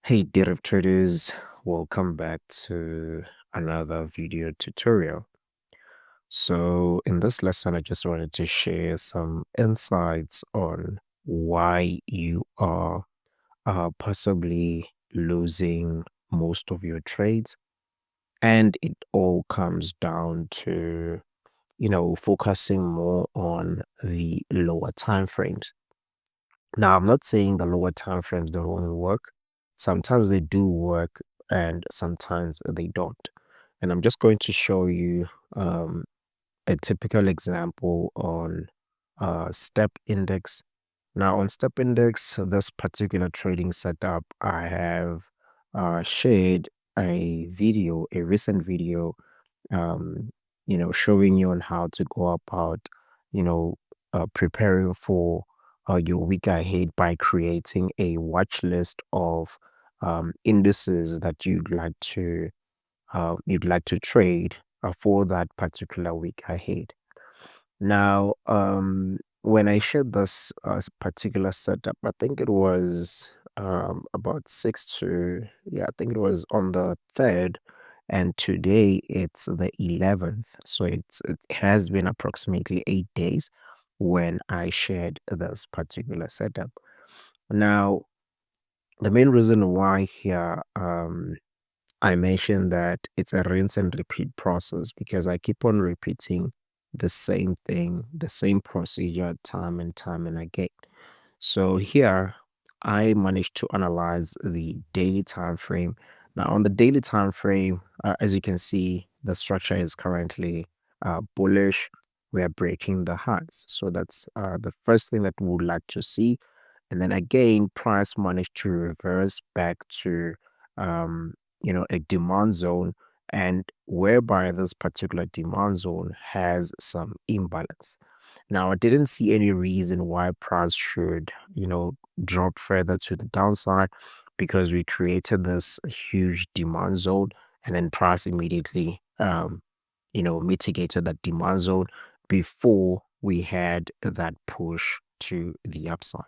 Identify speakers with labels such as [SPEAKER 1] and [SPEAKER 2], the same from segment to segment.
[SPEAKER 1] Hey, derivative traders, welcome back to another video tutorial. So, in this lesson, I just wanted to share some insights on why you are possibly losing most of your trades. And it all comes down to, focusing more on the lower time frames. Now, I'm not saying the lower time frames don't work. Sometimes they do work and sometimes they don't. And I'm just going to show you um, a typical example on step index. Now, on step index, this particular trading setup, I have shared a recent video um, showing you on how to go about, you know, preparing for your week ahead by creating a watch list of indices that you'd like to trade for that particular week ahead. Now, when I shared this particular setup, I think it was about I think it was on the 3rd, and today it's the 11th. So it has been approximately 8 days when I shared this particular setup. Now, the main reason why here, I mentioned that it's a rinse and repeat process because I keep on repeating the same thing, the same procedure time and again. So here I managed to analyze the daily time frame. Now on the daily time frame, as you can see, the structure is currently bullish. We are breaking the highs. So that's the first thing that we would like to see. And then again, price managed to reverse back to um, a demand zone, and whereby this particular demand zone has some imbalance. Now, I didn't see any reason why price should, drop further to the downside because we created this huge demand zone, and then price immediately, mitigated that demand zone before we had that push to the upside.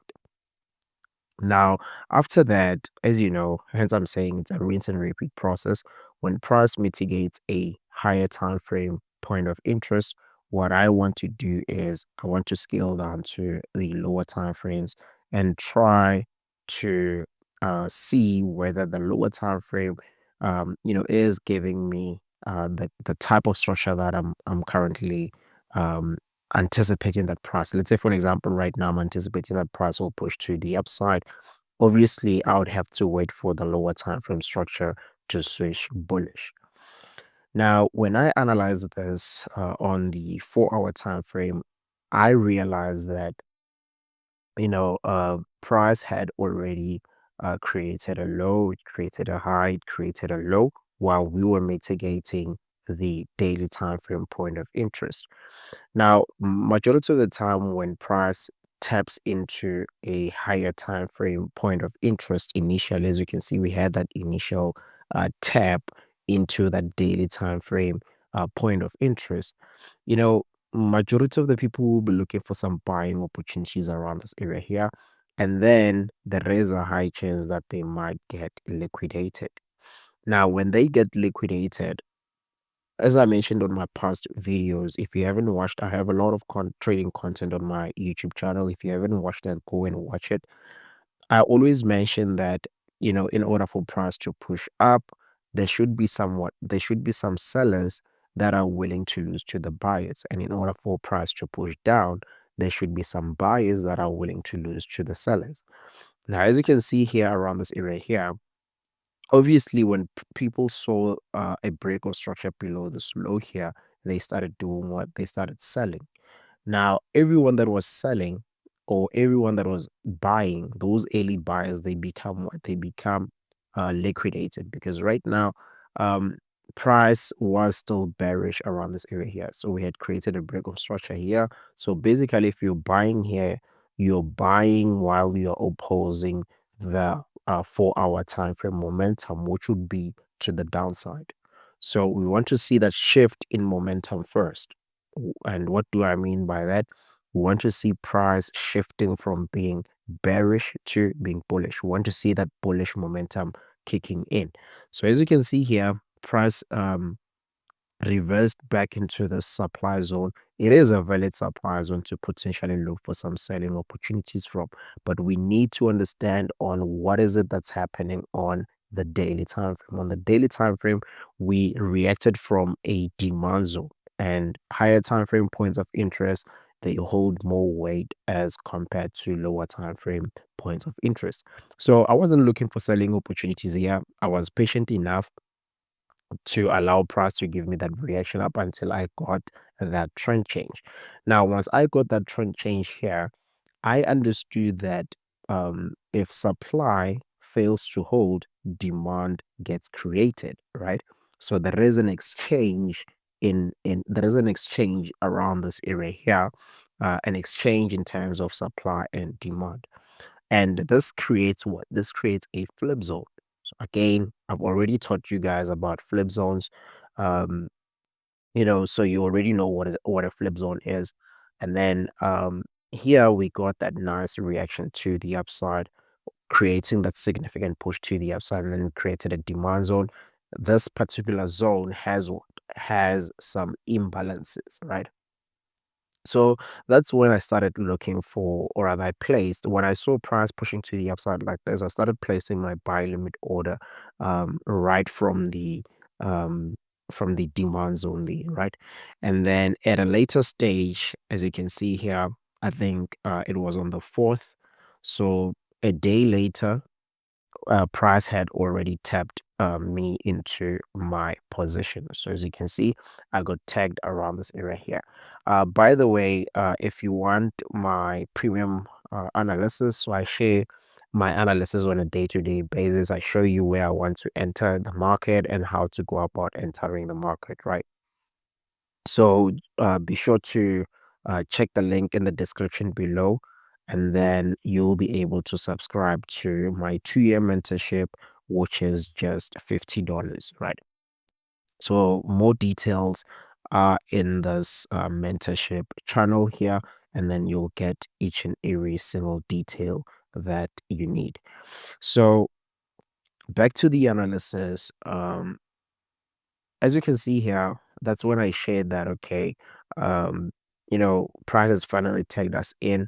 [SPEAKER 1] Now, after that, as you know, hence I'm saying it's a rinse and repeat process. When price mitigates a higher time frame point of interest, what I want to do is I want to scale down to the lower time frames and try to see whether the lower time frame, is giving me the type of structure that I'm currently um, anticipating that price. Let's say, for an example, right now I'm anticipating that price will push to the upside. Obviously, I would have to wait for the lower time frame structure to switch bullish. Now, when I analyze this on the 4 hour time frame, I realized that price had already created a low, it created a high, it created a low, while we were mitigating the daily time frame point of interest. Now, majority of the time when price taps into a higher time frame point of interest initially, as you can see, we had that initial tap into that daily time frame point of interest. You know, majority of the people will be looking for some buying opportunities around this area here, and then there is a high chance that they might get liquidated. Now, when they get liquidated, as I mentioned on my past videos, if you haven't watched, I have a lot of trading content on my YouTube channel. If you haven't watched that, go and watch it. I always mention that, in order for price to push up, there should be some sellers that are willing to lose to the buyers. And in order for price to push down, there should be some buyers that are willing to lose to the sellers. Now, as you can see here around this area here, obviously when people saw a break of structure below this low here, they started doing what? They started selling. Now, everyone that was selling or everyone that was buying, those early buyers, they become what? They become liquidated because right now, um, price was still bearish around this area here. So we had created a break of structure here. So basically, if you're buying here, you're buying while you're opposing the 4 hour time frame momentum, which would be to the downside. So we want to see that shift in momentum first. And what do I mean by that? We want to see price shifting from being bearish to being bullish. We want to see that bullish momentum kicking in. So as you can see here, price reversed back into the supply zone. It is a valid supply zone to potentially look for some selling opportunities from, but we need to understand on what is it that's happening on the daily time frame. On the daily time frame, we reacted from a demand zone, and higher time frame points of interest, they hold more weight as compared to lower time frame points of interest. So I wasn't looking for selling opportunities here. I was patient enough to allow price to give me that reaction up until I got that trend change. Now, once I got that trend change here, I understood that if supply fails to hold, demand gets created, right? So there is an exchange in there is an exchange around this area here, an exchange in terms of supply and demand. And this creates what? This creates a flip zone. So again, I've already taught you guys about flip zones. Um, so you already know what a flip zone is. And then here we got that nice reaction to the upside, creating that significant push to the upside, and then created a demand zone. This particular zone has some imbalances, right? So that's when I started looking for, or rather, I placed when I saw price pushing to the upside like this. I started placing my buy limit order, right um, from the demand zone, right? And then at a later stage, as you can see here, I think it was on the 4th. So a day later, price had already tapped me into my position. So as you can see, I got tagged around this area here. By the way, if you want my premium analysis, so I share my analysis on a day-to-day basis. I show you where I want to enter the market and how to go about entering the market, right? So be sure to check the link in the description below, and then you'll be able to subscribe to my 2-year mentorship, which is just $50, right? So more details are in this mentorship channel here, and then you'll get each and every single detail that you need. So back to the analysis. As you can see here, that's when I shared that, okay, um, price has finally tagged us in.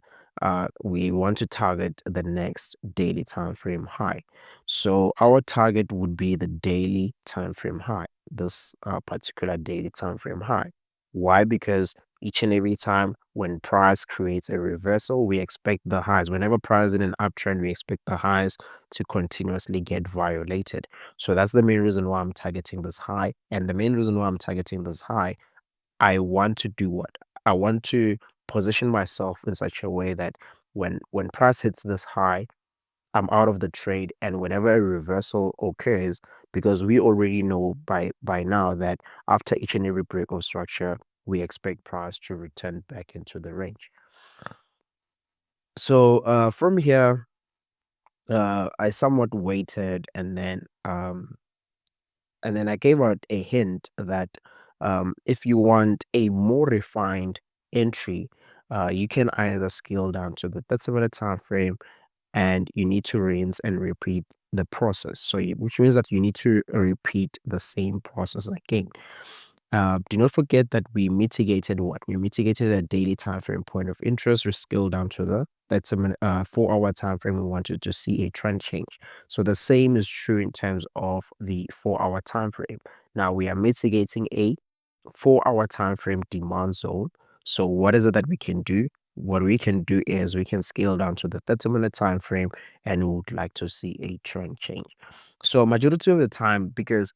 [SPEAKER 1] We want to target the next daily time frame high. So our target would be the daily time frame high, this particular daily time frame high. Why? Because each and every time when price creates a reversal, we expect the highs. Whenever price is in an uptrend, we expect the highs to continuously get violated. So that's the main reason why I'm targeting this high. And the main reason why I'm targeting this high, I want to do what? I want to position myself in such a way that when price hits this high, I'm out of the trade. And whenever a reversal occurs, because we already know by now that after each and every break of structure, we expect price to return back into the range. So from here, I somewhat waited, and then I gave out a hint that if you want a more refined entry, you can either scale down to the 30-minute time frame, and you need to rinse and repeat the process. So, which means that you need to repeat the same process again. Do not forget that we mitigated what? We mitigated a daily time frame point of interest. We scaled down to the 4-hour time frame. We wanted to see a trend change. So the same is true in terms of the 4-hour time frame. Now we are mitigating a 4-hour time frame demand zone. So what is it that we can do? What we can do is we can scale down to the 30-minute time frame, and we would like to see a trend change. So majority of the time, because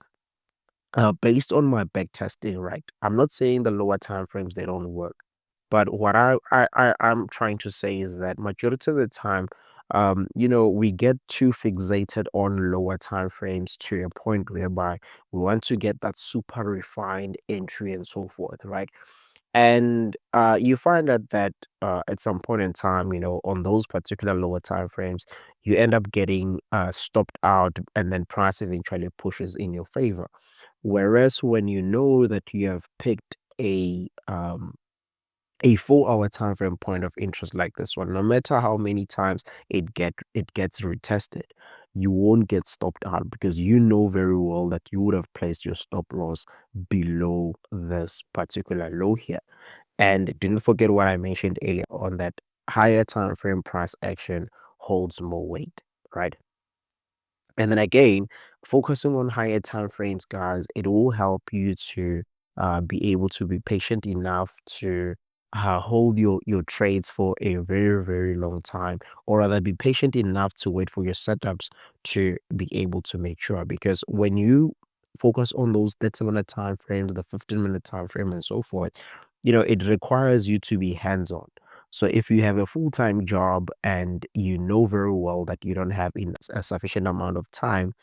[SPEAKER 1] based on my back testing, right? I'm not saying the lower time frames they don't work, but what I'm trying to say is that majority of the time, we get too fixated on lower time frames to a point whereby we want to get that super refined entry and so forth, right? And you find out that at some point in time, on those particular lower time frames, you end up getting stopped out, and then price eventually pushes in your favor. Whereas when you know that you have picked a 4 hour time frame point of interest like this one, no matter how many times it gets retested, you won't get stopped out because you know very well that you would have placed your stop loss below this particular low here. And didn't forget what I mentioned earlier on, that higher time frame price action holds more weight, right? And then again, focusing on higher time frames, guys, it will help you to be able to be patient enough to hold your trades for a very, very long time, or rather be patient enough to wait for your setups to be able to mature. Because when you focus on those 30-minute time frames, the 15-minute time frame, and so forth, it requires you to be hands-on. So if you have a full-time job and you know very well that you don't have a sufficient amount of time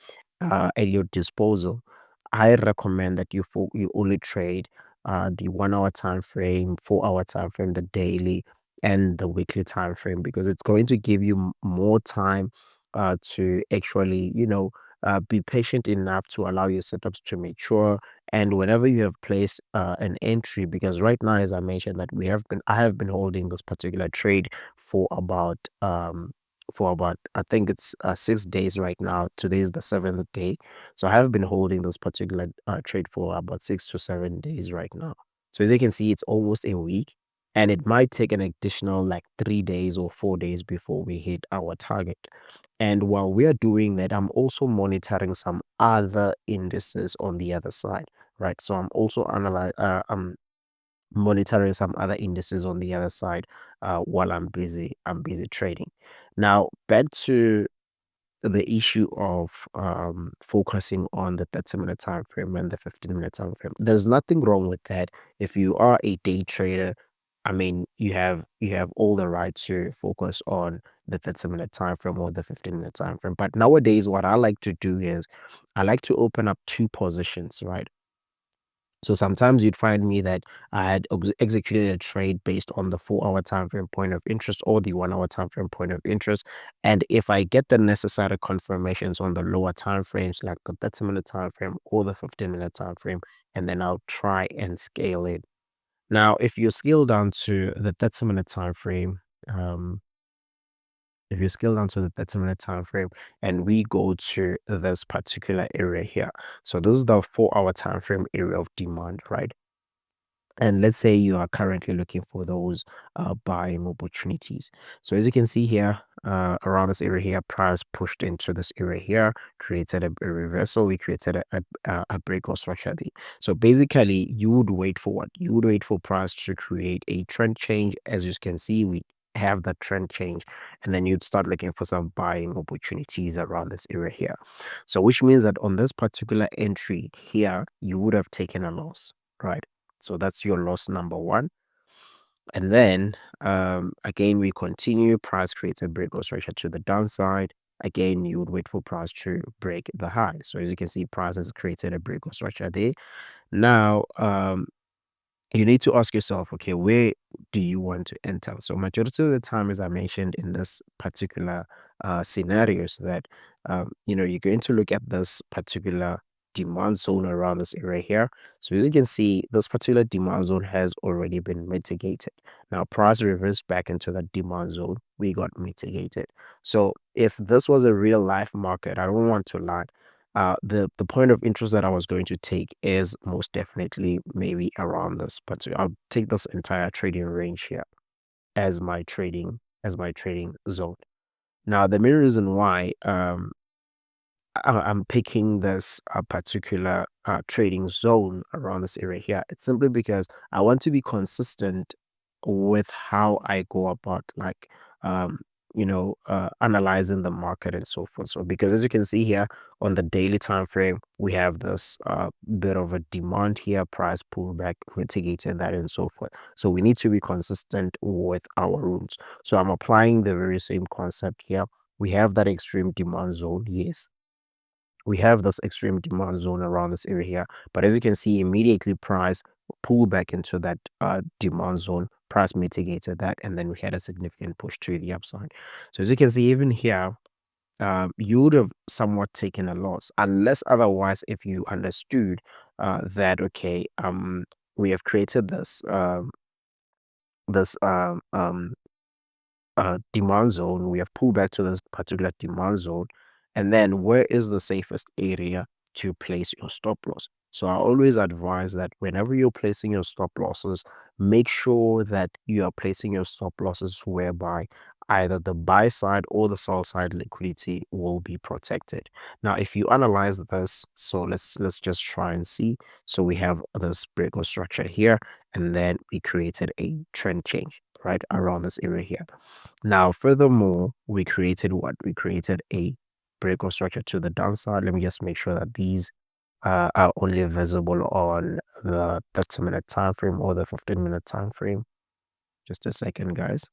[SPEAKER 1] at your disposal, I recommend that you only trade the 1 hour time frame, 4 hour time frame, the daily and the weekly time frame, because it's going to give you more time to actually, be patient enough to allow your setups to mature. And whenever you have placed an entry, because right now, as I mentioned, that I have been holding this particular trade for about I think it's 6 days right now. Today is the seventh day, so I have been holding this particular trade for about 6 to 7 days right now. So as you can see, it's almost a week, and it might take an additional like 3 days or 4 days before we hit our target. And while we are doing that, I'm also monitoring some other indices on the other side, right? So I'm monitoring some other indices on the other side while I'm busy trading. Now, back to the issue of focusing on the 30-minute time frame and the 15-minute time frame. There's nothing wrong with that. If you are a day trader, I mean, you have all the right to focus on the 30-minute time frame or the 15-minute time frame. But nowadays, what I like to do is I like to open up two positions, right? So sometimes you'd find me that I had executed a trade based on the 4 hour time frame point of interest or the 1 hour time frame point of interest. And if I get the necessary confirmations on the lower time frames, like the 30-minute time frame or the 15-minute time frame, and then I'll try and scale it. Now, if you scale down to the 30-minute time frame, um, if you scale down to the 30-minute time frame and we go to this particular area here. So this is the 4 hour time frame area of demand, right? And let's say you are currently looking for those buying opportunities. So as you can see here, around this area here, price pushed into this area here, created a reversal. We created a breakout structure there. So basically, you would wait for what? You would wait for price to create a trend change. As you can see, we have that trend change, and then you'd start looking for some buying opportunities around this area here. So which means that on this particular entry here, you would have taken a loss, right? So that's your loss number one. And then again, we continue. Price creates a breakout structure to the downside. Again, you would wait for price to break the high. So as you can see, price has created a breakout structure there. Now, you need to ask yourself, okay, where do you want to enter? So majority of the time, as I mentioned in this particular scenarios, that you're going to look at this particular demand zone around this area here. So you can see this particular demand zone has already been mitigated. Now price reversed back into the demand zone, we got mitigated. So if this was a real life market, I don't want to lie, the point of interest that I was going to take is most definitely maybe around this particular. I'll take this entire trading range here as my trading zone. Now, the main reason why I'm picking this particular trading zone around this area here, it's simply because I want to be consistent with how I go about analyzing the market and so forth. So because as you can see here on the daily time frame, we have this bit of a demand here, price pullback, mitigating that and so forth. So we need to be consistent with our rules. So I'm applying the very same concept here. We have that extreme demand zone, yes, we have this extreme demand zone around this area here. But as you can see, immediately price pulled back into that demand zone, price mitigated that, and then we had a significant push to the upside. So as you can see, even here, you would have somewhat taken a loss, unless otherwise, if you understood that, okay, we have created this. this demand zone. We have pulled back to this particular demand zone. And then where is the safest area to place your stop loss? So I always advise that whenever you're placing your stop losses, make sure that you are placing your stop losses whereby either the buy side or the sell side liquidity will be protected. Now, if you analyze this, so let's just try and see. So we have this breakout structure here, and then we created a trend change right around this area here. Now, furthermore, we created what? We created a breakout structure to the downside. Let me just make sure that these are only visible on the 30-minute time frame or the 15-minute time frame. Just a second, guys.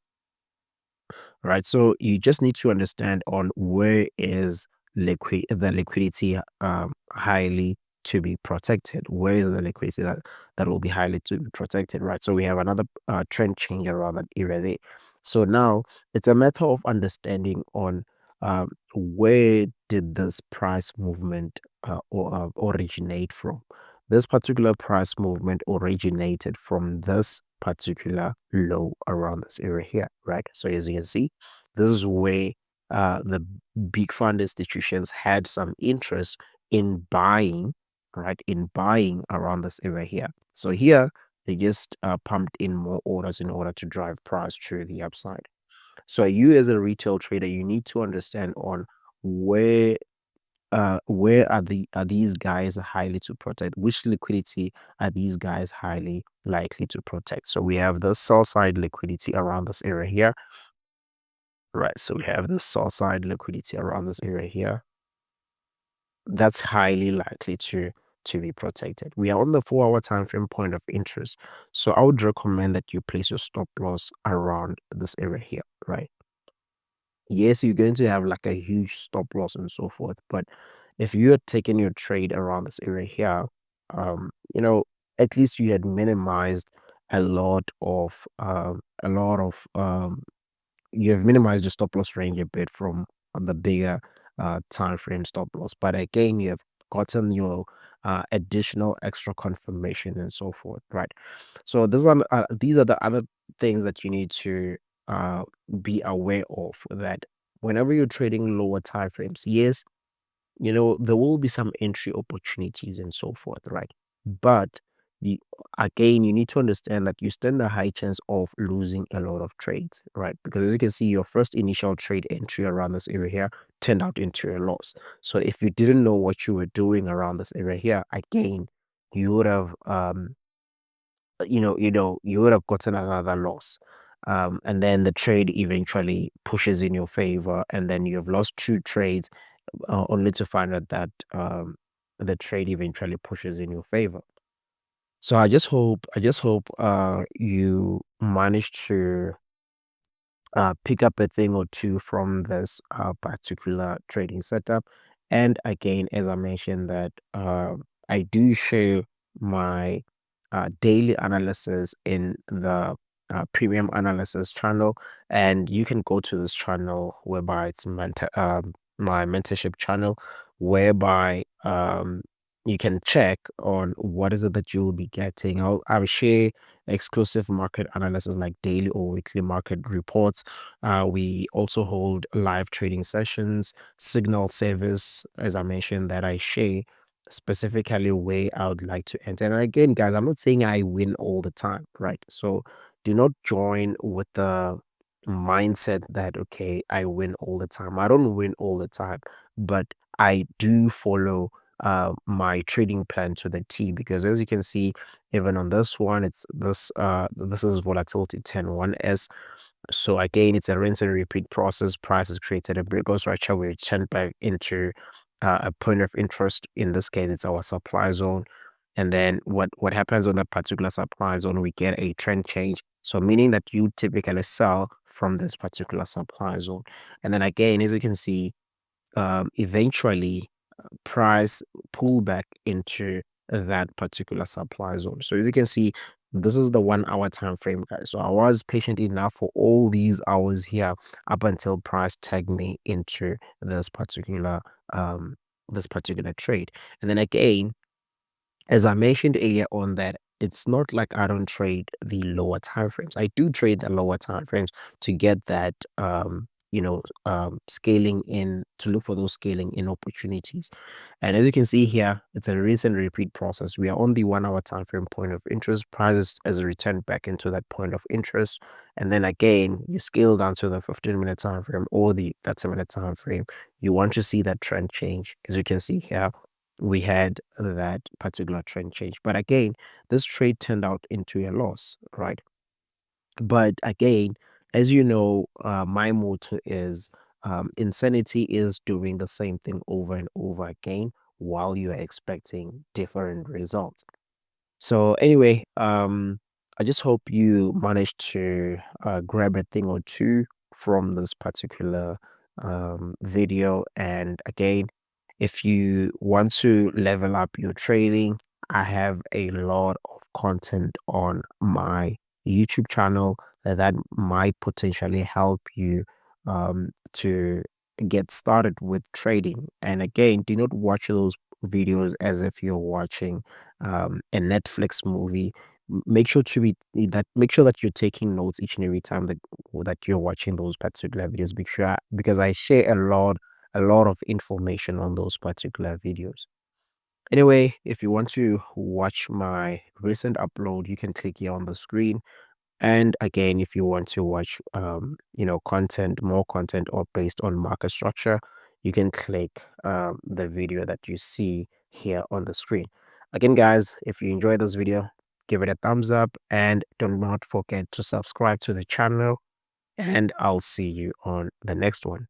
[SPEAKER 1] Right, so you just need to understand on where is the liquidity highly to be protected. Where is the liquidity that will be highly to be protected, right? So we have another trend change around that area there. So now it's a matter of understanding on where did this price movement originate from. This particular price movement originated from this particular low around this area here, right? So as you can see, this is where the big fund institutions had some interest in buying, right? In buying around this area here. So here they just pumped in more orders in order to drive price to the upside. So you as a retail trader, you need to understand on where are these guys highly to protect, which liquidity are these guys highly likely to protect. So we have the sell side liquidity around this area here, right? So we have the sell side liquidity around this area here that's highly likely to be protected. We are on the 4-hour time frame point of interest, so I would recommend that you place your stop loss around this area here, right? Yes, you're going to have like a huge stop loss and so forth, but if you're taking your trade around this area here, um, you know, at least you had minimized a lot of you have minimized the stop loss range a bit from the bigger time frame stop loss. But again, you have gotten your additional extra confirmation and so forth, right? So these are the other things that you need to uh, be aware of, that whenever you're trading lower time frames, yes, there will be some entry opportunities and so forth, right? But the again, you need to understand that you stand a high chance of losing a lot of trades, right? Because as you can see, your first initial trade entry around this area here turned out into a loss. So if you didn't know what you were doing around this area here, again, you would have you would have gotten another loss. And then the trade eventually pushes in your favor, and then you have lost two trades only to find out that the trade eventually pushes in your favor. So I just hope you manage to pick up a thing or two from this particular trading setup. And again, as I mentioned, that I do share my daily analysis in the premium analysis channel, and you can go to this channel whereby it's my mentorship channel, whereby you can check on what is it that you'll be getting. I'll share exclusive market analysis like daily or weekly market reports. We also hold live trading sessions, signal service, as I mentioned, that I share specifically where I would like to enter. And again, guys, I'm not saying I win all the time, right? So do not join with the mindset that, okay, I win all the time. I don't win all the time, but I do follow my trading plan to the T, because as you can see, even on this one, this is volatility 101S. So again, it's a rinse and repeat process. Price is created, a breakout structure, we return back into a point of interest. In this case, it's our supply zone. And then what happens on that particular supply zone, we get a trend change. So meaning that you typically sell from this particular supply zone. And then again, as you can see, eventually price pull back into that particular supply zone. So as you can see, this is the 1 hour time frame, guys. So I was patient enough for all these hours here up until price tagged me into um this particular trade. And then again, as I mentioned earlier on, that it's not like I don't trade the lower time frames. I do trade the lower time frames to get that scaling in, to look for those scaling in opportunities. And as you can see here, it's a rinse and repeat process. We are on the 1 hour time frame point of interest. Prices as a return back into that point of interest. And then again, you scale down to the 15-minute time frame or the 30-minute time frame. You want to see that trend change. As you can see here, we had that particular trend change. But again, this trade turned out into a loss, right? But again, as you know, my motto is insanity is doing the same thing over and over again while you are expecting different results. So anyway, I just hope you managed to grab a thing or two from this particular video. And again, if you want to level up your trading, I have a lot of content on my YouTube channel that might potentially help you to get started with trading. And again, do not watch those videos as if you're watching a Netflix movie. Make sure that you're taking notes each and every time that you're watching those particular videos. Because I share a lot of information on those particular videos. Anyway, if you want to watch my recent upload, you can click here on the screen. And again, if you want to watch more content or based on market structure, you can click the video that you see here on the screen. Again, guys, if you enjoyed this video, give it a thumbs up and do not forget to subscribe to the channel, and I'll see you on the next one.